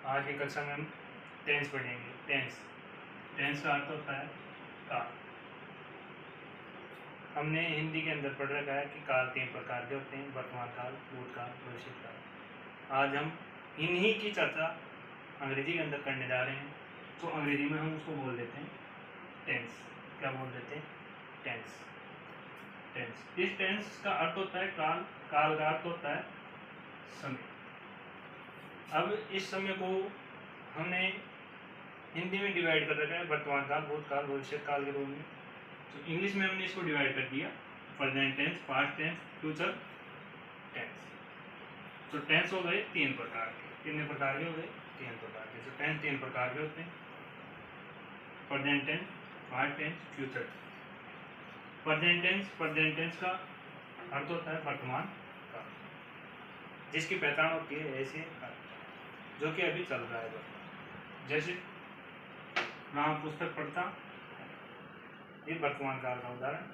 आज की कक्षा में हम टेंस पढ़ेंगे। टेंस का अर्थ होता है काल। हमने हिंदी के अंदर पढ़ रखा है कि काल 3 प्रकार के होते हैं: वर्तमान काल, भूतकाल, भविष्य काल। आज हम इन्हीं की चर्चा अंग्रेजी के अंदर करने जा रहे हैं। तो अंग्रेजी में हम उसको बोल देते हैं टेंस। क्या बोल देते हैं? टेंस। इस टेंस का अर्थ होता है काल। काल का अर्थ होता है समय। अब इस समय को हमने हिंदी में डिवाइड कर रखा है वर्तमान काल, भूतकाल, भविष्य काल के रूप में। तो इंग्लिश में हमने इसको डिवाइड कर दिया present tense, past tense, future tense. तो टेंस हो गए 3 प्रकार के। कितने प्रकार के हो गए? 3 प्रकार के। तो टेंस 3 प्रकार के होते हैं: present tense, past tense, future tense. Present tense का अर्थ होता है वर्तमान काल, जिसकी पहचान होती है ऐसे जो कि अभी चल रहा है। जैसे राम पुस्तक पढ़ता, ये वर्तमान काल का उदाहरण।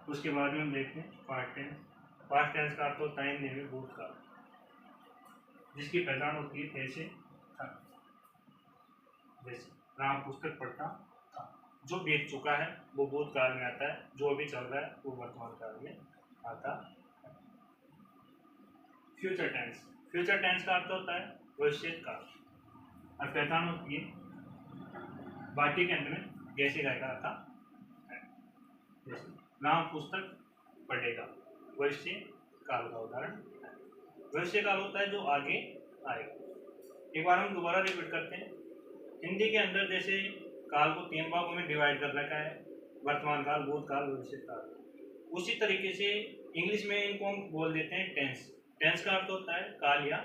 उसके बाद में हम देखते हैं पास्ट टेंस। पास्ट टेंस का अर्थ होता है हिंदी में भूतकाल, जिसकी पहचान होती है ऐसे था। जैसे राम पुस्तक पढ़ता था, जो बीत चुका है वो भूतकाल में आता है, जो अभी चल रहा है वो वर्तमान काल में आता है। फ्यूचर टेंस का अर्थ होता है भविष्य काल, और पहचान होती है वाक्य के अंत में जैसे गायका था। जैसे राम पुस्तक पढ़ेगा, भविष्य काल का उदाहरण। भविष्य काल होता है जो आगे आएगा। एक बार हम दोबारा रिपीट करते हैं। हिंदी के अंदर जैसे काल को 3 भागों में डिवाइड कर रखा है: वर्तमान काल, भूतकाल, भविष्य काल। उसी तरीके से इंग्लिश में इनको हम बोल देते हैं टेंस। टेंस का अर्थ होता है काल या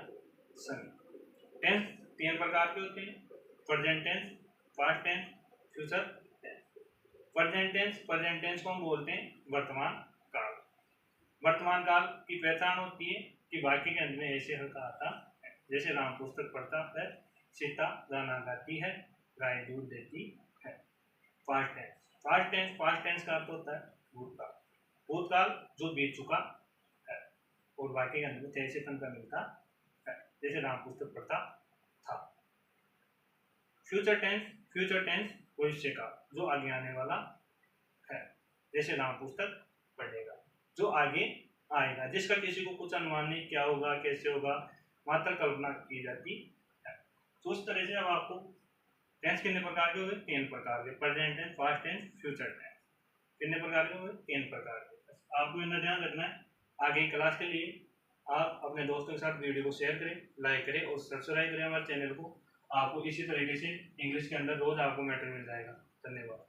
समय। टेंस 3 प्रकार के होते हैं: present tense, past tense, future tense. Present tense को हम बोलते हैं वर्तमान काल। वर्तमान काल की पहचान होती है कि वाक्य के अंत में ऐसे हल्का आता है। जैसे राम पुस्तक पढ़ता है, सीता गाना गाती है, गाय दूध देती है। पास्ट टेंस का अर्थ होता है भूतकाल जो बीत चुका है और वाक्य के अंत में जैसे तन का मिलता है। जैसे राम पुस्तक पढ़ता था। फ्यूचर टेंस भविष्य का जो आगे आने वाला है। जैसे राम पुस्तक पढ़ेगा, जो आगे आएगा, जिसका किसी को कुछ अनुमान नहीं, क्या होगा, कैसे होगा, मात्र कल्पना की जाती है। तो उस तरह से अब आपको टेंस कितने प्रकार के हो गए? 3 प्रकार के: present tense, past tense, future tense. कितने प्रकार के हो गए? 3 प्रकार के। आपको इतना ध्यान रखना है। आगे की क्लास के लिए आप अपने दोस्तों के साथ वीडियो को शेयर करें, लाइक करें और सब्सक्राइब करें हमारे चैनल को। आपको इसी तरीके से इंग्लिश के अंदर रोज आपको मैटर मिल जाएगा। धन्यवाद।